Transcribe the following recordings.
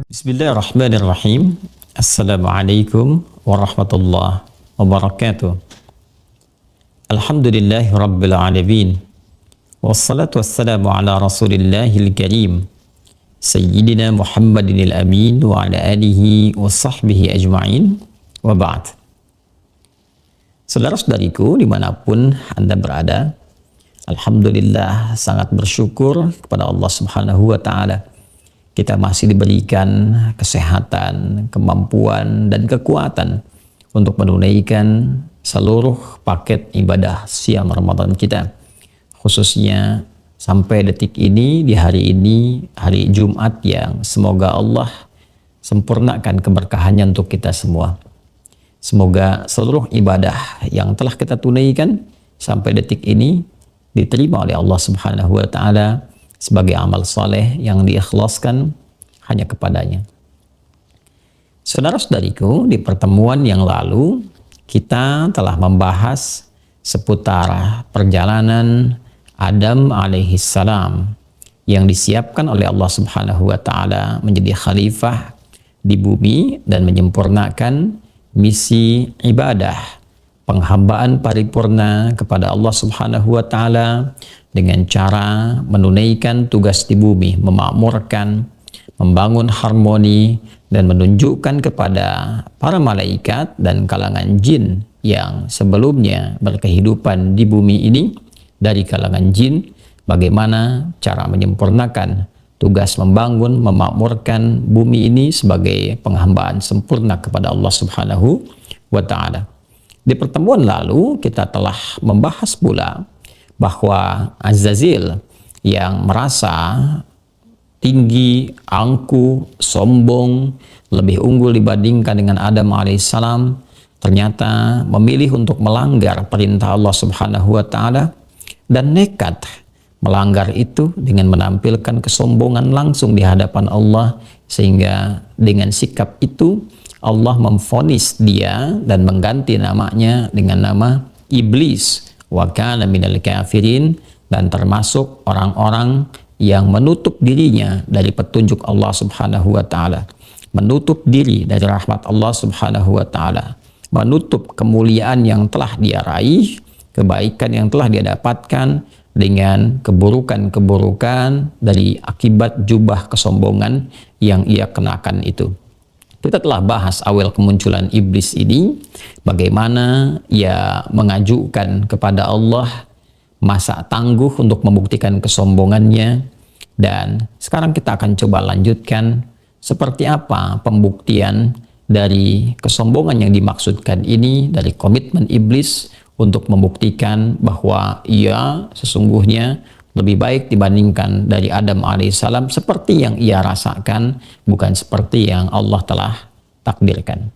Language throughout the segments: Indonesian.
Bismillahirrahmanirrahim. Assalamualaikum warahmatullahi wabarakatuh. Alhamdulillahi rabbil alamin. Wassalatu wassalamu ala rasulillahil karim. Sayyidina Muhammadinil amin wa ala alihi wa sahbihi ajma'in. Wa ba'd. Saudara-saudariku dimanapun Anda berada, alhamdulillah sangat bersyukur kepada Allah Subhanahu wa ta'ala. Kita masih diberikan kesehatan, kemampuan, dan kekuatan untuk menunaikan seluruh paket ibadah siam Ramadan kita. Khususnya sampai detik ini, di hari ini, hari Jumat yang semoga Allah sempurnakan keberkahannya untuk kita semua. Semoga seluruh ibadah yang telah kita tunaikan sampai detik ini diterima oleh Allah Subhanahu wa ta'ala sebagai amal soleh yang diikhlaskan hanya kepadanya. Saudara-saudariku, di pertemuan yang lalu kita telah membahas seputar perjalanan Adam alaihissalam yang disiapkan oleh Allah Subhanahu wa ta'ala menjadi khalifah di bumi dan menyempurnakan misi ibadah penghambaan paripurna kepada Allah Subhanahu wa ta'ala dengan cara menunaikan tugas di bumi, memakmurkan, membangun harmoni, dan menunjukkan kepada para malaikat dan kalangan jin yang sebelumnya berkehidupan di bumi ini dari kalangan jin, bagaimana cara menyempurnakan tugas membangun, memakmurkan bumi ini sebagai penghambaan sempurna kepada Allah Subhanahu wa ta'ala. Di pertemuan lalu kita telah membahas pula bahwa Azazil yang merasa tinggi, angkuh, sombong, lebih unggul dibandingkan dengan Adam alaihissalam, ternyata memilih untuk melanggar perintah Allah Subhanahu wa ta'ala dan nekat melanggar itu dengan menampilkan kesombongan langsung di hadapan Allah, sehingga dengan sikap itu Allah memvonis dia dan mengganti namanya dengan nama Iblis, wa kana minal kafirin, dan termasuk orang-orang yang menutup dirinya dari petunjuk Allah Subhanahu wa ta'ala, menutup diri dari rahmat Allah Subhanahu wa ta'ala, menutup kemuliaan yang telah dia raih, kebaikan yang telah dia dapatkan dengan keburukan-keburukan dari akibat jubah kesombongan yang ia kenakan itu. Kita telah bahas awal kemunculan iblis ini, bagaimana ia mengajukan kepada Allah masa tangguh untuk membuktikan kesombongannya, dan sekarang kita akan coba lanjutkan seperti apa pembuktian dari kesombongan yang dimaksudkan ini, dari komitmen iblis untuk membuktikan bahwa ia sesungguhnya lebih baik dibandingkan dari Adam alaihissalam, seperti yang ia rasakan, bukan seperti yang Allah telah takdirkan.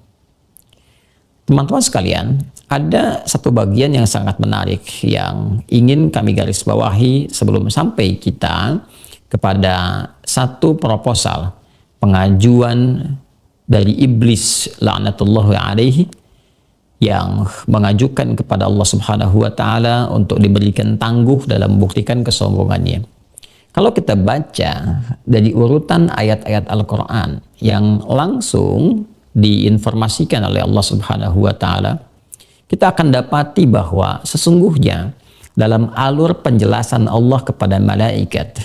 Teman-teman sekalian, ada satu bagian yang sangat menarik yang ingin kami garis bawahi sebelum sampai kita kepada satu proposal pengajuan dari iblis laknatullahi alaihi yang mengajukan kepada Allah Subhanahu wa ta'ala untuk diberikan tangguh dalam membuktikan kesombongannya. Kalau kita baca dari urutan ayat-ayat Al-Quran yang langsung diinformasikan oleh Allah Subhanahu wa ta'ala, kita akan dapati bahwa sesungguhnya dalam alur penjelasan Allah kepada malaikat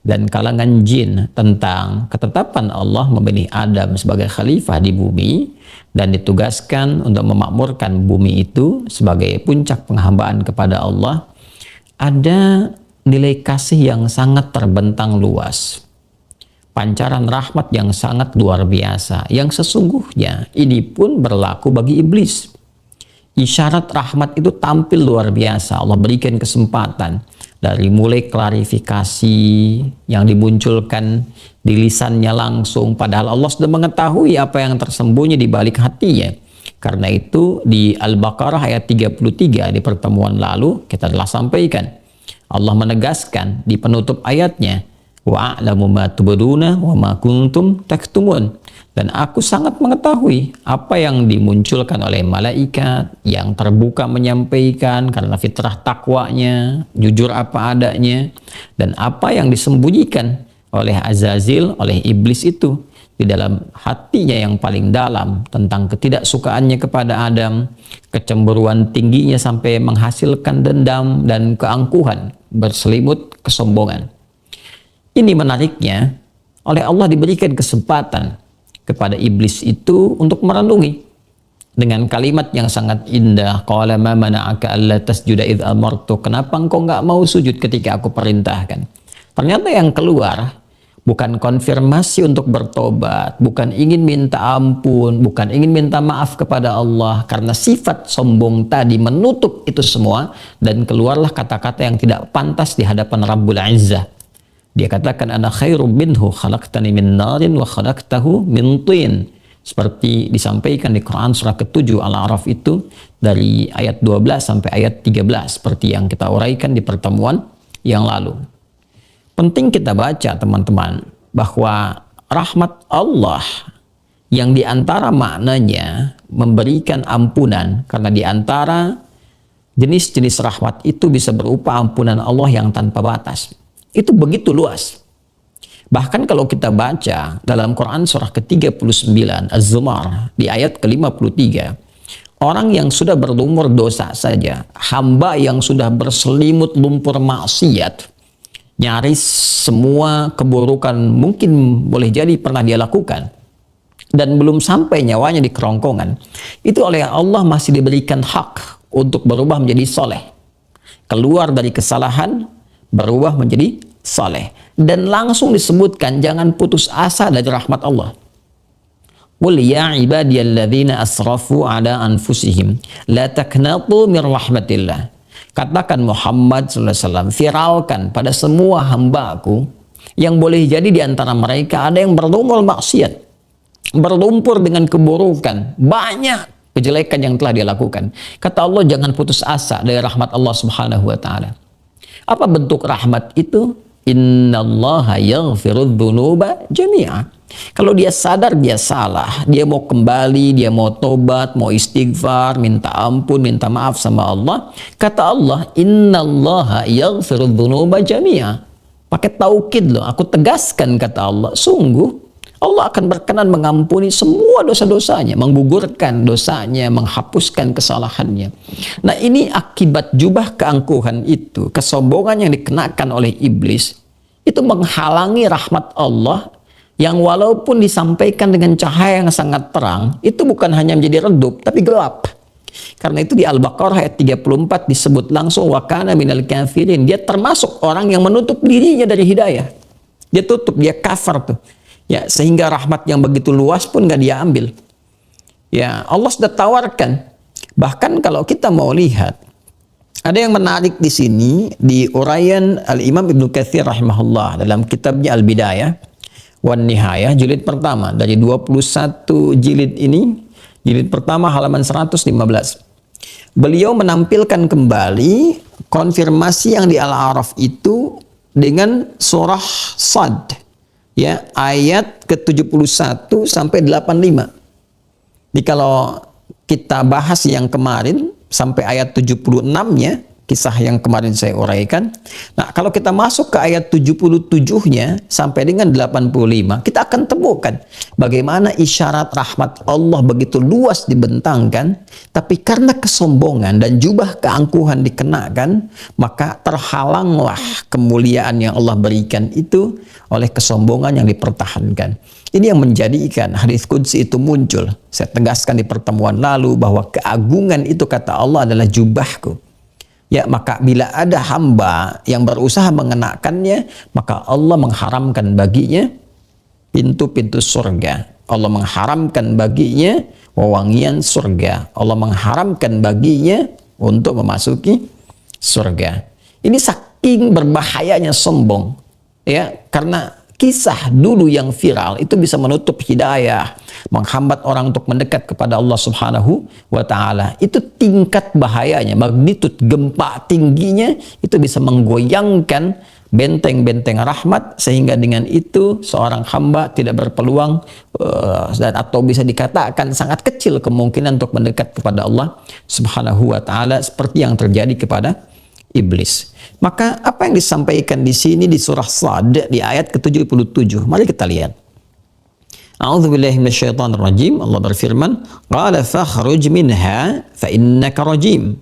dan kalangan jin tentang ketetapan Allah memilih Adam sebagai khalifah di bumi dan ditugaskan untuk memakmurkan bumi itu sebagai puncak penghambaan kepada Allah, ada nilai kasih yang sangat terbentang luas, pancaran rahmat yang sangat luar biasa, yang sesungguhnya ini pun berlaku bagi iblis. Isyarat rahmat itu tampil luar biasa. Allah berikan kesempatan dari mulai klarifikasi yang dimunculkan di lisannya langsung, padahal Allah sudah mengetahui apa yang tersembunyi di balik hatinya. Karena itu di Al-Baqarah ayat 33 di pertemuan lalu kita telah sampaikan, Allah menegaskan di penutup ayatnya, wa a'lamu ma tubduna wa ma kuntum taktumun, dan aku sangat mengetahui apa yang dimunculkan oleh malaikat yang terbuka menyampaikan karena fitrah takwanya, jujur apa adanya, dan apa yang disembunyikan oleh Azazil, oleh iblis itu di dalam hatinya yang paling dalam tentang ketidaksukaannya kepada Adam, kecemburuan tingginya sampai menghasilkan dendam dan keangkuhan berselimut kesombongan. Ini menariknya, oleh Allah diberikan kesempatan kepada iblis itu untuk merenungi dengan kalimat yang sangat indah. Qala ma mana'aka alla tasjuda idh amartu. Kenapa engkau nggak mau sujud ketika aku perintahkan? Ternyata yang keluar bukan konfirmasi untuk bertobat, bukan ingin minta ampun, bukan ingin minta maaf kepada Allah, karena sifat sombong tadi menutup itu semua, dan keluarlah kata-kata yang tidak pantas di hadapan Rabbul Izzah. Dia katakan, ana khairum minhu khalaqtani min narin wa khalaqtahu min tin. Seperti disampaikan di Quran surah ke-7 Al-A'raf itu dari ayat 12 sampai ayat 13, seperti yang kita uraikan di pertemuan yang lalu. Penting kita baca, teman-teman, bahwa rahmat Allah yang diantara maknanya memberikan ampunan, karena diantara jenis-jenis rahmat itu bisa berupa ampunan Allah yang tanpa batas. Itu begitu luas. Bahkan kalau kita baca dalam Quran surah ke-39 Az-Zumar di ayat ke-53, orang yang sudah berlumur dosa saja, hamba yang sudah berselimut lumpur maksiat, nyaris semua keburukan mungkin boleh jadi pernah dia lakukan, dan belum sampai nyawanya di kerongkongan, itu oleh Allah masih diberikan hak untuk berubah menjadi soleh, keluar dari kesalahan, berubah menjadi soleh, dan langsung disebutkan jangan putus asa dari rahmat Allah. Qul ya ibadiyalladzina asrafu ala anfusihim la taqnatu min rahmatillah. Katakan Muhammad SAW, viralkan pada semua hamba-Ku yang boleh jadi di antara mereka ada yang berlumur maksiat, berlumpur dengan keburukan, banyak kejelekan yang telah dia lakukan. Kata Allah, jangan putus asa dari rahmat Allah Subhanahu wa taala. Apa bentuk rahmat itu? Innallaha yaghfirudz dzunuba jami'a. Kalau dia sadar dia salah, dia mau kembali, dia mau tobat, mau istighfar, minta ampun, minta maaf sama Allah, kata Allah, innallaha yaghfirudz dzunuba jami'a. Pakai taukid loh, aku tegaskan, kata Allah, sungguh Allah akan berkenan mengampuni semua dosa-dosanya, menggugurkan dosanya, menghapuskan kesalahannya. Nah, ini akibat jubah keangkuhan itu, kesombongan yang dikenakan oleh iblis, itu menghalangi rahmat Allah yang walaupun disampaikan dengan cahaya yang sangat terang, itu bukan hanya menjadi redup, tapi gelap. Karena itu di Al-Baqarah ayat 34 disebut langsung, wa kana minal kafirin. Dia termasuk orang yang menutup dirinya dari hidayah. Dia tutup, dia kafir tuh. Ya, sehingga rahmat yang begitu luas pun nggak dia ambil. Ya, Allah sudah tawarkan. Bahkan kalau kita mau lihat, ada yang menarik di sini di uraian Al-Imam Ibnu Katsir rahimahullah dalam kitabnya Al-Bidayah wan Nihayah jilid pertama, dari 21 jilid ini, jilid pertama halaman 115. Beliau menampilkan kembali konfirmasi yang di Al-A'raf itu dengan surah Sad. Ya, ayat ke-71 sampai 85. Jadi kalau kita bahas yang kemarin sampai ayat 76-nya, kisah yang kemarin saya uraikan. Nah, kalau kita masuk ke ayat 77-nya sampai dengan 85, kita akan temukan bagaimana isyarat rahmat Allah begitu luas dibentangkan, tapi karena kesombongan dan jubah keangkuhan dikenakan, maka terhalanglah kemuliaan yang Allah berikan itu oleh kesombongan yang dipertahankan. Ini yang menjadikan hadis qudsi itu muncul. Saya tegaskan di pertemuan lalu bahwa keagungan itu, kata Allah, adalah jubahku. Ya, maka bila ada hamba yang berusaha mengenakannya, maka Allah mengharamkan baginya pintu-pintu surga. Allah mengharamkan baginya wewangian surga. Allah mengharamkan baginya untuk memasuki surga. Ini saking berbahayanya sombong. Ya, karena kisah dulu yang viral itu bisa menutup hidayah, menghambat orang untuk mendekat kepada Allah Subhanahu wa taala. Itu tingkat bahayanya, magnitud gempa tingginya itu bisa menggoyangkan benteng-benteng rahmat, sehingga dengan itu seorang hamba tidak berpeluang dan atau bisa dikatakan sangat kecil kemungkinan untuk mendekat kepada Allah Subhanahu wa taala, seperti yang terjadi kepada iblis. Maka apa yang disampaikan di sini di surah Shad di ayat ke-77, mari kita lihat. A'udzubillahi minasyaitonirrajim. Allah berfirman, "Qala fakhruj minha fa innaka rajim."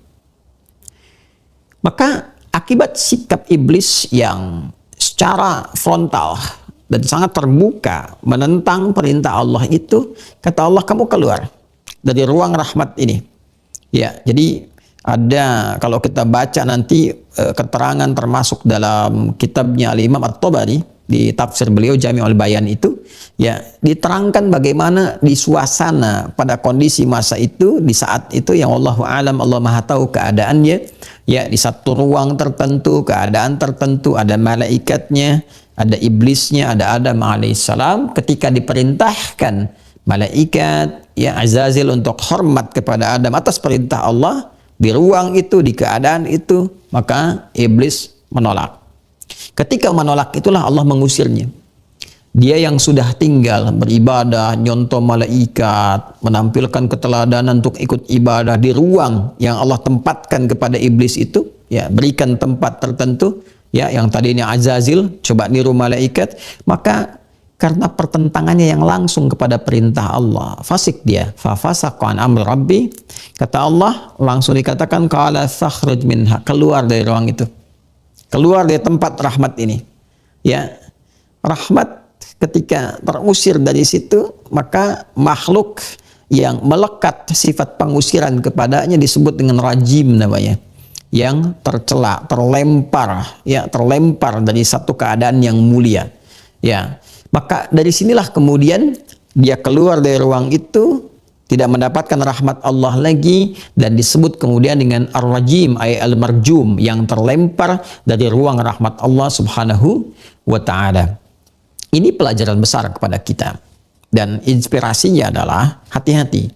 Maka akibat sikap iblis yang secara frontal dan sangat terbuka menentang perintah Allah itu, kata Allah, kamu keluar dari ruang rahmat ini. Ya, jadi ada, kalau kita baca nanti keterangan termasuk dalam kitabnya Al-Imam At-Tabari di tafsir beliau Jami'ul Bayan itu, ya diterangkan bagaimana di suasana pada kondisi masa itu, di saat itu yang Allahu alam, Allah Maha tahu keadaannya, ya di satu ruang tertentu, keadaan tertentu, ada malaikatnya, ada iblisnya, ada Adam alaihissalam. Ketika diperintahkan malaikat, ya Azazil untuk hormat kepada Adam atas perintah Allah, di ruang itu, di keadaan itu, maka iblis menolak. Ketika menolak itulah Allah mengusirnya. Dia yang sudah tinggal beribadah, nyontoh malaikat, menampilkan keteladanan untuk ikut ibadah di ruang yang Allah tempatkan kepada iblis itu, ya berikan tempat tertentu, ya yang tadinya Azazil coba niru malaikat, maka karena pertentangannya yang langsung kepada perintah Allah, fasik dia, fa fasaqa an amri rabbi, kata Allah langsung dikatakan qala fakhruj minha, keluar dari ruang itu, keluar dari tempat rahmat ini. Ya, rahmat ketika terusir dari situ, maka makhluk yang melekat sifat pengusiran kepadanya disebut dengan rajim namanya, yang tercela, terlempar, ya terlempar dari satu keadaan yang mulia. Ya, maka dari sinilah kemudian dia keluar dari ruang itu, tidak mendapatkan rahmat Allah lagi, dan disebut kemudian dengan ar-rajim ay al-marjum, yang terlempar dari ruang rahmat Allah Subhanahu wa taala. Ini pelajaran besar kepada kita, dan inspirasinya adalah hati-hati.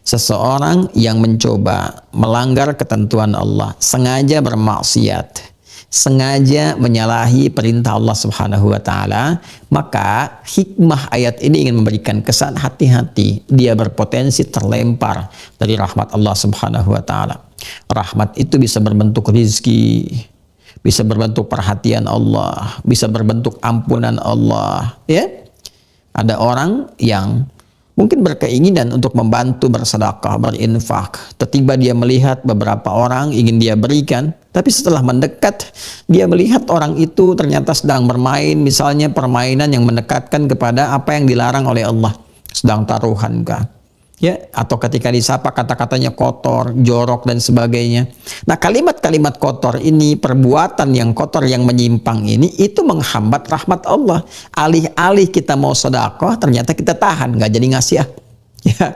Seseorang yang mencoba melanggar ketentuan Allah, sengaja bermaksiat, sengaja menyalahi perintah Allah Subhanahu wa taala, maka hikmah ayat ini ingin memberikan kesan hati-hati, dia berpotensi terlempar dari rahmat Allah Subhanahu wa taala. Rahmat itu bisa berbentuk rizki, bisa berbentuk perhatian Allah, bisa berbentuk ampunan Allah, ya. Ada orang yang mungkin berkeinginan untuk membantu, bersedekah, berinfak. Tiba-tiba dia melihat beberapa orang ingin dia berikan, tapi setelah mendekat, dia melihat orang itu ternyata sedang bermain, misalnya permainan yang mendekatkan kepada apa yang dilarang oleh Allah. Sedang taruhan kah? Ya, atau ketika disapa kata-katanya kotor, jorok dan sebagainya. Nah, kalimat-kalimat kotor ini, perbuatan yang kotor yang menyimpang ini, itu menghambat rahmat Allah. Alih-alih kita mau sedekah, ternyata kita tahan, nggak jadi ngasih ya. Ya,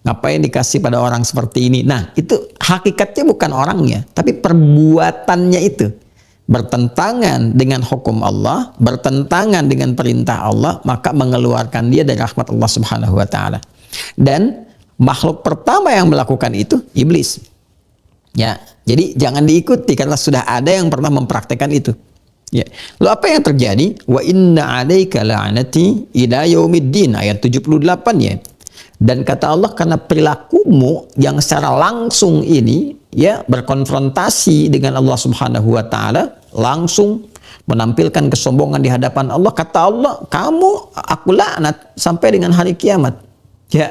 ngapain dikasih pada orang seperti ini? Nah, itu hakikatnya bukan orangnya, tapi perbuatannya itu bertentangan dengan hukum Allah, bertentangan dengan perintah Allah, maka mengeluarkan dia dari rahmat Allah Subhanahu wa taala. Dan makhluk pertama yang melakukan itu iblis. Ya, jadi jangan diikuti karena sudah ada yang pernah mempraktekkan itu. Ya. Lalu apa yang terjadi? Wa inna 'alaika la'nati ila yaumiddin, ayat 78 ya. Dan kata Allah, karena perilakumu yang secara langsung ini, ya, berkonfrontasi dengan Allah Subhanahu wa taala, langsung menampilkan kesombongan di hadapan Allah, kata Allah, kamu aku laknat sampai dengan hari kiamat. Ya.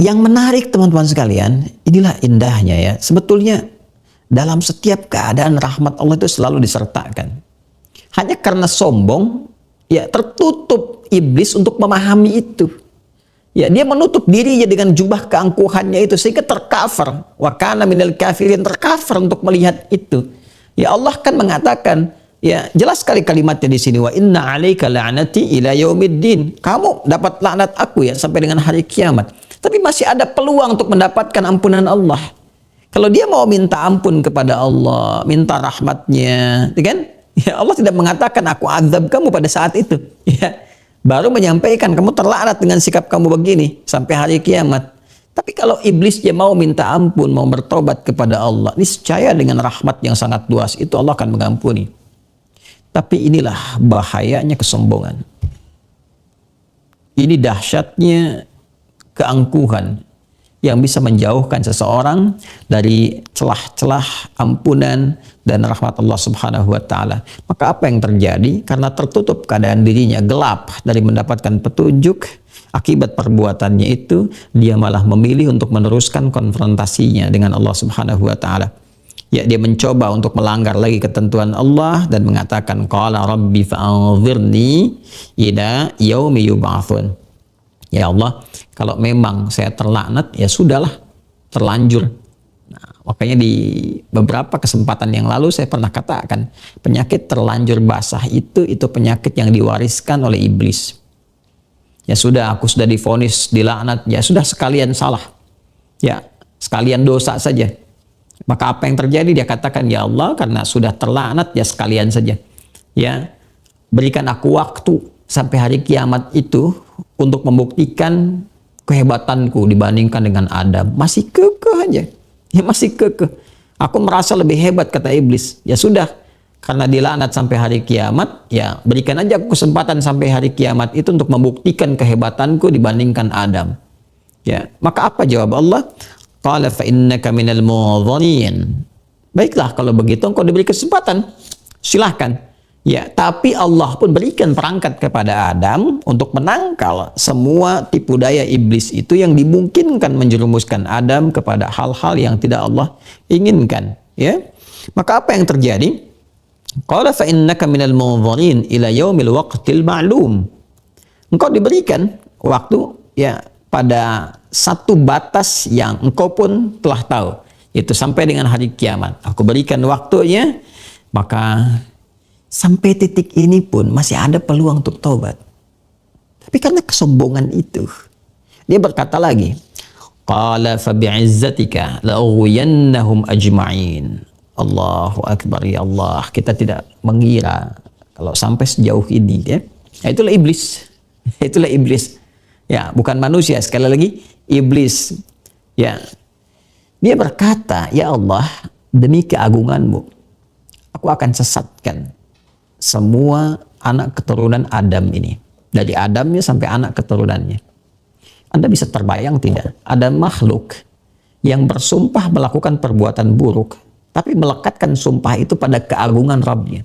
Yang menarik teman-teman sekalian, inilah indahnya ya. Sebetulnya dalam setiap keadaan rahmat Allah itu selalu disertakan. Hanya karena sombong, ya tertutup iblis untuk memahami itu. Ya, dia menutup dirinya dengan jubah keangkuhannya itu sehingga tercover. Wa kana minal kafirin, tercover untuk melihat itu. Ya, Allah kan mengatakan, ya jelas sekali kalimatnya di sini, wa inna 'alaika la'nati ila yaumiddin. Kamu dapat laknat aku ya sampai dengan hari kiamat. Tapi masih ada peluang untuk mendapatkan ampunan Allah. Kalau dia mau minta ampun kepada Allah, minta rahmatnya, kan? Ya, Allah tidak mengatakan aku azab kamu pada saat itu. Ya, baru menyampaikan kamu terlaknat dengan sikap kamu begini sampai hari kiamat. Tapi kalau iblis dia mau minta ampun, mau bertobat kepada Allah, niscaya dengan rahmat yang sangat luas itu Allah akan mengampuni. Tapi inilah bahayanya kesombongan. Ini dahsyatnya keangkuhan. yang bisa menjauhkan seseorang dari celah-celah ampunan dan rahmat Allah Subhanahu wa taala. Maka apa yang terjadi? Karena tertutup keadaan dirinya, gelap dari mendapatkan petunjuk, akibat perbuatannya itu dia malah memilih untuk meneruskan konfrontasinya dengan Allah Subhanahu wa taala. Ya, dia mencoba untuk melanggar lagi ketentuan Allah dan mengatakan qala rabbi fa'anzirni ila yaumi yub'atsun. Ya Allah, kalau memang saya terlaknat, ya sudahlah, terlanjur. Nah, makanya di beberapa kesempatan yang lalu saya pernah katakan, penyakit terlanjur basah itu penyakit yang diwariskan oleh iblis. Ya sudah, aku sudah divonis, dilaknat, ya sudah sekalian salah. Ya, sekalian dosa saja. Maka apa yang terjadi? Dia katakan, ya Allah, karena sudah terlaknat, ya sekalian saja. Ya, berikan aku waktu sampai hari kiamat itu untuk membuktikan kehebatanku dibandingkan dengan Adam. Masih kekeh aja. Ya masih kekeh. Aku merasa lebih hebat, kata iblis. Ya sudah, karena dilaknat sampai hari kiamat, ya berikan aja aku kesempatan sampai hari kiamat itu untuk membuktikan kehebatanku dibandingkan Adam. Ya, maka apa jawab Allah? Qala fa innaka minal munzirin. Baiklah, kalau begitu engkau diberi kesempatan. Silahkan. Ya, tapi Allah pun berikan perangkat kepada Adam untuk menangkal semua tipu daya iblis itu yang dimungkinkan menjerumuskan Adam kepada hal-hal yang tidak Allah inginkan. Ya, maka apa yang terjadi? Qala fa innaka minal munzirin ila yaumil waqtil ma'lum. Engkau diberikan waktu, ya, pada satu batas yang engkau pun telah tahu, itu sampai dengan hari kiamat. Aku berikan waktunya, maka sampai titik ini pun masih ada peluang untuk taubat. Tapi karena kesombongan itu, dia berkata lagi, qala fa bi'izzatika la'ughwiyannahum ajma'in. Allahu akbar, ya Allah, kita tidak mengira kalau sampai sejauh ini, ya. Ya, itulah iblis. Itulah iblis. Ya, bukan manusia, sekali lagi iblis. Ya. Dia berkata, ya Allah, demi keagunganmu, aku akan sesatkan semua anak keturunan Adam ini. Dari Adamnya sampai anak keturunannya. Anda bisa terbayang tidak? Ada makhluk yang bersumpah melakukan perbuatan buruk, tapi melekatkan sumpah itu pada keagungan Rabbnya.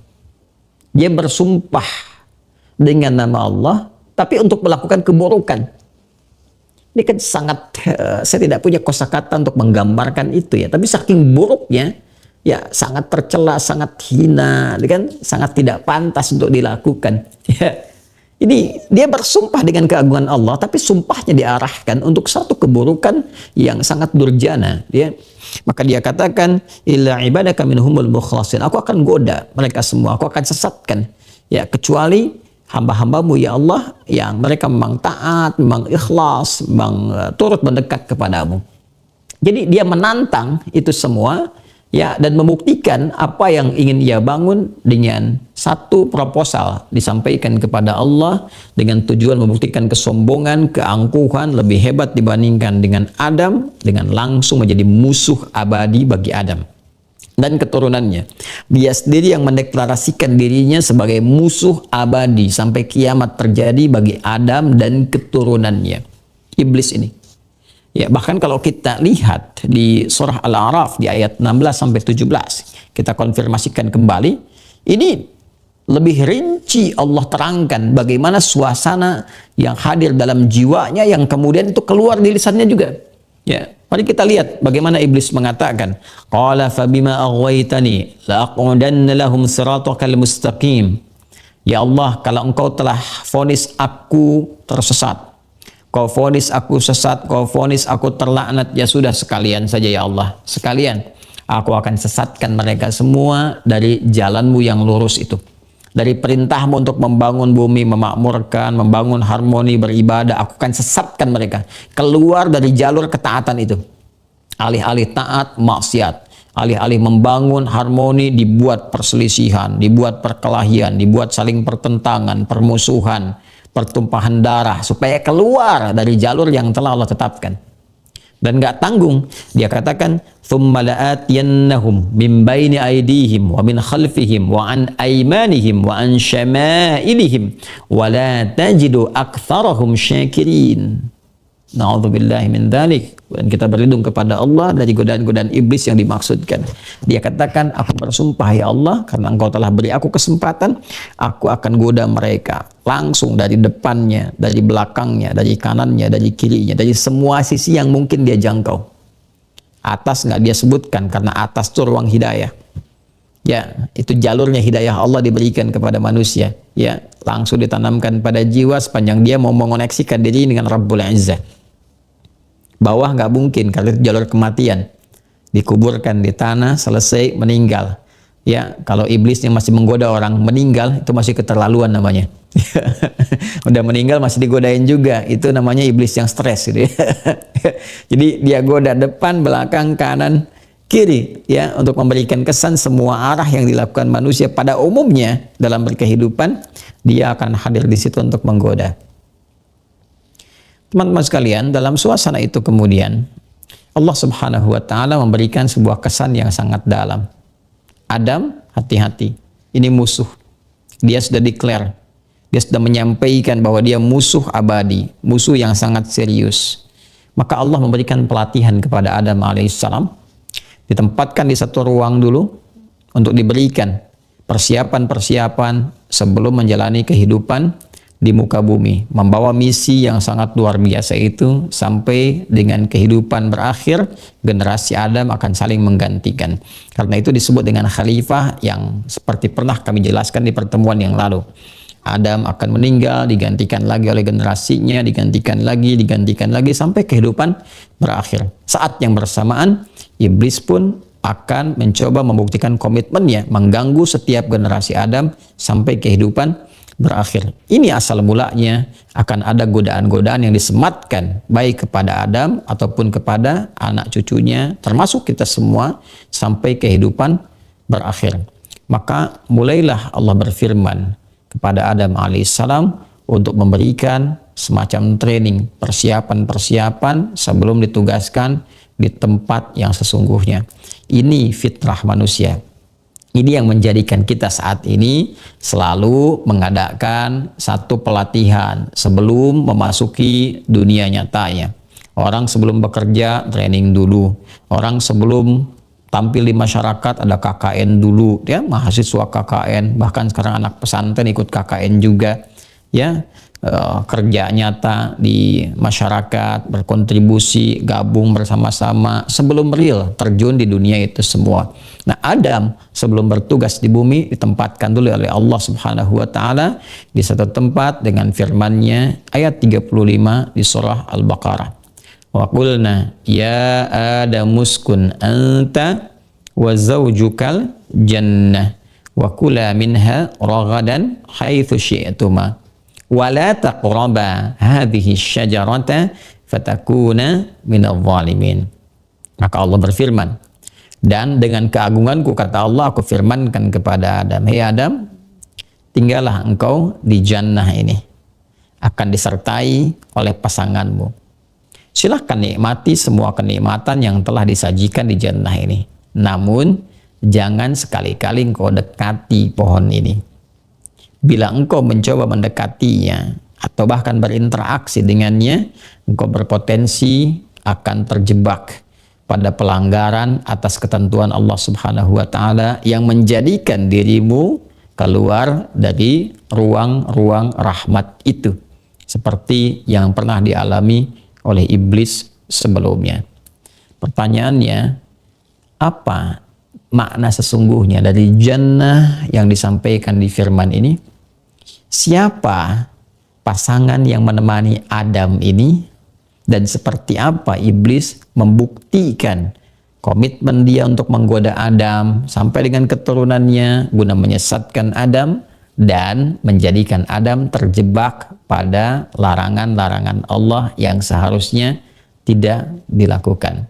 Dia bersumpah dengan nama Allah, tapi untuk melakukan keburukan. Ini kan sangat, saya tidak punya kosakata untuk menggambarkan itu, ya. Tapi saking buruknya, ya sangat tercela, sangat hina, kan sangat tidak pantas untuk dilakukan. Ya. Ini dia bersumpah dengan keagungan Allah, tapi sumpahnya diarahkan untuk satu keburukan yang sangat durjana. Ya. Maka dia katakan, illa ibadaka minhumul mukhlasin. Aku akan goda mereka semua, aku akan sesatkan. Ya, kecuali hamba-hambamu, ya Allah, yang mereka memang taat, memang ikhlas, memang turut mendekat kepadamu. Jadi dia menantang itu semua, ya, dan membuktikan apa yang ingin ia bangun dengan satu proposal disampaikan kepada Allah dengan tujuan membuktikan kesombongan, keangkuhan lebih hebat dibandingkan dengan Adam, dengan langsung menjadi musuh abadi bagi Adam dan keturunannya. Dia sendiri yang mendeklarasikan dirinya sebagai musuh abadi sampai kiamat terjadi bagi Adam dan keturunannya. Iblis ini. Ya, bahkan kalau kita lihat di surah Al-A'raf di ayat 16 sampai 17, kita konfirmasikan kembali, ini lebih rinci Allah terangkan bagaimana suasana yang hadir dalam jiwanya yang kemudian itu keluar di lisannya juga. Ya, mari kita lihat bagaimana iblis mengatakan, qala fa bima aghwaytani la aqudanna lahum siratakal mustaqim. Ya Allah, kalau engkau telah vonis aku tersesat, kau vonis aku sesat, kau vonis aku terlaknat, ya sudah sekalian saja ya Allah, sekalian aku akan sesatkan mereka semua dari jalanmu yang lurus itu. Dari perintahmu untuk membangun bumi, memakmurkan, membangun harmoni, beribadah, aku akan sesatkan mereka. Keluar dari jalur ketaatan itu. Alih-alih taat, maksiat. Alih-alih membangun harmoni, dibuat perselisihan, dibuat perkelahian, dibuat saling pertentangan, permusuhan, pertumpahan darah. Supaya keluar dari jalur yang telah Allah tetapkan. Dan gak tanggung, dia katakan, ثُمَّ لَآتِيَنَّهُمْ مِنْ بَيْنِ أَيْدِيهِمْ وَمِنْ خَلْفِهِمْ وَعَنْ أَيْمَانِهِمْ وَعَنْ شَمَائِلِهِمْ وَلَا تَجِدُ أَكْثَرَهُمْ شَاكِرِينَ. Na'udzubillahi min dzalik. Dan kita berlindung kepada Allah dari godaan-godaan iblis yang dimaksudkan. Dia katakan, aku bersumpah ya Allah, karena engkau telah beri aku kesempatan, aku akan goda mereka. Langsung dari depannya, dari belakangnya, dari kanannya, dari kirinya, dari semua sisi yang mungkin dia jangkau. Atas nggak dia sebutkan, karena atas itu ruang hidayah. Ya, itu jalurnya hidayah Allah diberikan kepada manusia. Ya, langsung ditanamkan pada jiwa sepanjang dia mau mengoneksikan diri dengan Rabbul Izzah. Bawah nggak mungkin, kalau itu jalur kematian. Dikuburkan di tanah, selesai, meninggal. Ya, kalau iblisnya masih menggoda orang, meninggal, itu masih keterlaluan namanya. Udah meninggal masih digodain juga, itu namanya iblis yang stres gitu ya. Jadi dia goda depan, belakang, kanan, kiri, ya, untuk memberikan kesan semua arah yang dilakukan manusia pada umumnya dalam berkehidupan, dia akan hadir di situ untuk menggoda. Teman-teman sekalian, dalam suasana itu kemudian Allah Subhanahu wa taala memberikan sebuah kesan yang sangat dalam. Adam, hati-hati. Ini musuh. Dia sudah declare. Dia sudah menyampaikan bahwa dia musuh abadi, musuh yang sangat serius. Maka Allah memberikan pelatihan kepada Adam alaihissalam. Ditempatkan di satu ruang dulu untuk diberikan persiapan-persiapan sebelum menjalani kehidupan di muka bumi, membawa misi yang sangat luar biasa itu sampai dengan kehidupan berakhir, generasi Adam akan saling menggantikan. Karena itu disebut dengan khalifah yang seperti pernah kami jelaskan di pertemuan yang lalu. Adam akan meninggal, digantikan lagi oleh generasinya, digantikan lagi sampai kehidupan berakhir. Saat yang bersamaan, iblis pun akan mencoba membuktikan komitmennya, mengganggu setiap generasi Adam sampai kehidupan berakhir. Ini asal mulanya akan ada godaan-godaan yang disematkan baik kepada Adam ataupun kepada anak cucunya, termasuk kita semua sampai kehidupan berakhir. Maka mulailah Allah berfirman kepada Adam alaihissalam untuk memberikan semacam training, persiapan-persiapan sebelum ditugaskan di tempat yang sesungguhnya. Ini fitrah manusia. Ini yang menjadikan kita saat ini selalu mengadakan satu pelatihan sebelum memasuki dunia nyatanya. Orang sebelum bekerja training dulu. Orang sebelum tampil di masyarakat ada KKN dulu, ya, mahasiswa KKN, bahkan sekarang anak pesantren ikut KKN juga, ya. Kerja nyata di masyarakat, berkontribusi, gabung bersama-sama sebelum real terjun di dunia itu semua. Nah, Adam sebelum bertugas di bumi ditempatkan dulu oleh Allah Subhanahu wa taala di satu tempat dengan firman-Nya ayat 35 di surah Al-Baqarah. Wa qulna ya adamuskun anta wa zawjukal jannah wa kula minha ragadan haitsu syi'tuma wala taqraba hadhihi syajarata fatakuna minadh dhalimin. Maka Allah berfirman, dan dengan keagunganku, kata Allah, aku firmankan kepada Adam, hei Adam, tinggallah engkau di jannah ini, akan disertai oleh pasanganmu. Silahkan nikmati semua kenikmatan yang telah disajikan di jannah ini, namun jangan sekali-kali engkau dekati pohon ini. Bila engkau mencoba mendekatinya atau bahkan berinteraksi dengannya, engkau berpotensi akan terjebak pada pelanggaran atas ketentuan Allah Subhanahu wa taala yang menjadikan dirimu keluar dari ruang-ruang rahmat itu, seperti yang pernah dialami oleh iblis sebelumnya. Pertanyaannya, apa makna sesungguhnya dari jannah yang disampaikan di firman ini? Siapa pasangan yang menemani Adam ini, dan seperti apa iblis membuktikan komitmen dia untuk menggoda Adam sampai dengan keturunannya guna menyesatkan Adam dan menjadikan Adam terjebak pada larangan-larangan Allah yang seharusnya tidak dilakukan.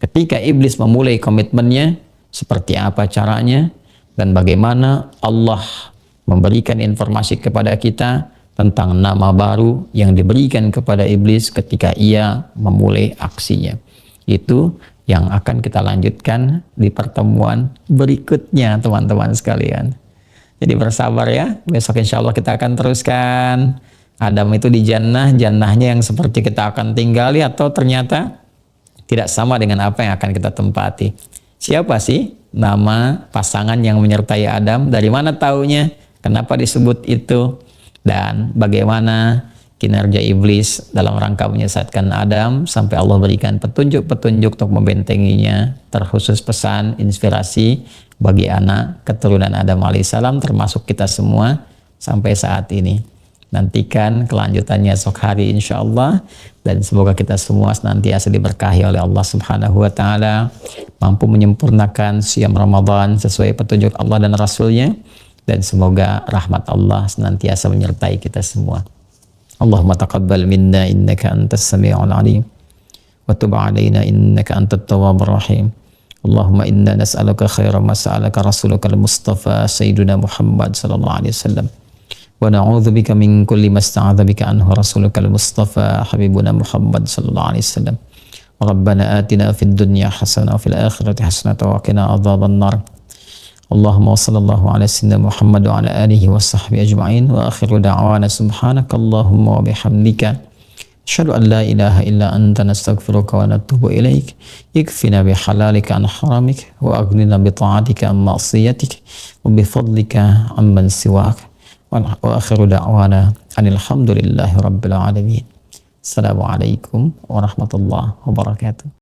Ketika iblis memulai komitmennya, seperti apa caranya dan bagaimana Allah memberikan informasi kepada kita tentang nama baru yang diberikan kepada iblis ketika ia memulai aksinya. Itu yang akan kita lanjutkan di pertemuan berikutnya, teman-teman sekalian. Jadi bersabar ya, besok insya Allah kita akan teruskan. Adam itu di jannah, jannahnya yang seperti kita akan tinggali atau ternyata tidak sama dengan apa yang akan kita tempati. Siapa sih nama pasangan yang menyertai Adam? Dari mana taunya? Kenapa disebut itu? Dan bagaimana kinerja iblis dalam rangka menyesatkan Adam sampai Allah berikan petunjuk-petunjuk untuk membentenginya, terkhusus pesan inspirasi bagi anak keturunan Adam alaihissalam termasuk kita semua sampai saat ini. Nantikan kelanjutannya esok hari insya Allah, dan semoga kita semua senantiasa diberkahi oleh Allah Subhanahu wa Ta'ala, mampu menyempurnakan siam Ramadan sesuai petunjuk Allah dan Rasulnya, dan semoga rahmat Allah senantiasa menyertai kita semua. Allahumma taqabbal minna innaka antas sami'ul alim wa tub alaina innaka antat tawwabur rahim. Allahumma inna nas'aluka khairan ma sa'alaka rasuluka al-mustafa sayyiduna Muhammad sallallahu alaihi wasallam. Wa na'udzu bika min kulli ma sta'adza bika anhu rasuluka al-mustafa habibuna Muhammad sallallahu alaihi wasallam. Rabbana atina fid dunya hasanah wa fil akhirati hasanah wa qina adzaban nar. Allahumma sallallahu ala sayyidina Muhammad wa ala alihi wa sahbihi ajma'in wa akhiru da'wana subhanakallahumma wa bihamdika asyhadu an la ilaha illa anta nastaghfiruka wa natubu ilaik. Ikfina bihalalika an haramik wa aghnina bi ta'atika an ma'siyatik wa bi fadlika amman siwak. Wa akhiru da'wana anil hamdulillahi rabbil alamin. Assalamualaikum warahmatullahi wabarakatuh.